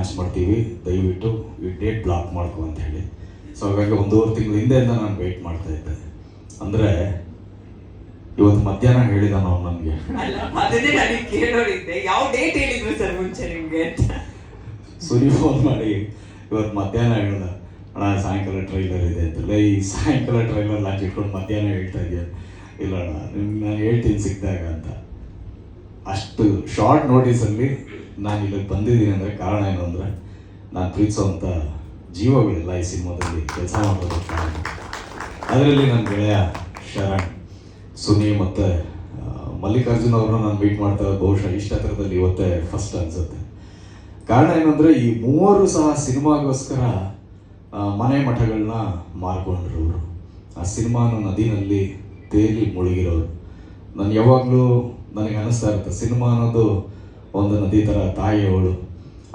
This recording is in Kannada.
ಲಾಂಚ್ ಮಾಡ್ತೀವಿ, ದಯವಿಟ್ಟು ಈ ಡೇಟ್ ಬ್ಲಾಕ್ ಮಾಡ್ಕೊ ಅಂತ ಹೇಳಿ. ಸೊ ಹಾಗಾಗಿ 1.5 ತಿಂಗಳ ಹಿಂದೆಯಿಂದ ನಾನು ವೆಯ್ಟ್ ಮಾಡ್ತಾ ಇದ್ದೆ. ಅಂದರೆ ಇವತ್ತು ಮಧ್ಯಾಹ್ನ ಹೇಳಿದ ನಾವು ನನಗೆ, ಅದನ್ನೇ ನನಗೆ ಕೇಳೋರಿದ್ದೆ, ಯಾವ ಡೇಟ್ ಹೇಳಿದ್ರು ಸರ್ ಮುಂಚೆ ನಿಮಗೆ ಅಂತ. ಸುನಿ ಫೋನ್ ಮಾಡಿ ಇವತ್ತು ಮಧ್ಯಾಹ್ನ ಹೇಳ್ದ, ಅಣ್ಣ ಸಾಯಂಕಾಲ ಟ್ರೈಲರ್ ಇದೆ ಅಂತಲ್ಲ. ಈ ಸಾಯಂಕಾಲ ಟ್ರೈಲರ್ ಲಾಂಚ್ ಇಟ್ಕೊಂಡು ಮಧ್ಯಾಹ್ನ ಹೇಳ್ತಾ ಇದೆಯಾ? ಇಲ್ಲ ಅಣ್ಣ, ನಾನು ಹೇಳ್ತೀನಿ ಸಿಕ್ಕಿದಾಗ ಅಂತ. ಅಷ್ಟು ಶಾರ್ಟ್ ನೋಟಿಸಲ್ಲಿ ನಾನು ಇಲ್ಲಿಗೆ ಬಂದಿದ್ದೀನಿ ಅಂದರೆ ಕಾರಣ ಏನು ಅಂದರೆ, ನಾನು ಪ್ರೀತಿಸೋವಂಥ ಜೀವಗಳೆಲ್ಲ ಈ ಸಿನಿಮಾದಲ್ಲಿ ಕೆಲಸ ಮಾಡೋದಕ್ಕೆ ಕಾರಣ. ಅದರಲ್ಲಿ ನನ್ನ ಗೆಳೆಯ ಶರಣ್, ಸುನಿ ಮತ್ತು ಮಲ್ಲಿಕಾರ್ಜುನ್ ಅವ್ರನ್ನ ನಾನು ಮೀಟ್ ಮಾಡ್ತಾ ಇರೋದು ಬಹುಶಃ ಇಷ್ಟ ಥರದಲ್ಲಿ ಇವತ್ತೇ ಫಸ್ಟ್ ಅನಿಸುತ್ತೆ. ಕಾರಣ ಏನಂದರೆ ಈ ಮೂವರು ಸಹ ಸಿನಿಮಾಗೋಸ್ಕರ ಮನೆ ಮಠಗಳನ್ನ ಮಾರ್ಕೊಂಡಿರೋರು, ಆ ಸಿನಿಮಾನ ನದಿನಲ್ಲಿ ತೇಲಿ ಮುಳುಗಿರೋರು. ನಾನು ಯಾವಾಗಲೂ ನನಗೆ ಅನ್ನಿಸ್ತಾ ಇರುತ್ತೆ, ಸಿನಿಮಾ ಅನ್ನೋದು ಒಂದು ನದಿ ಥರ, ತಾಯಿಯವಳು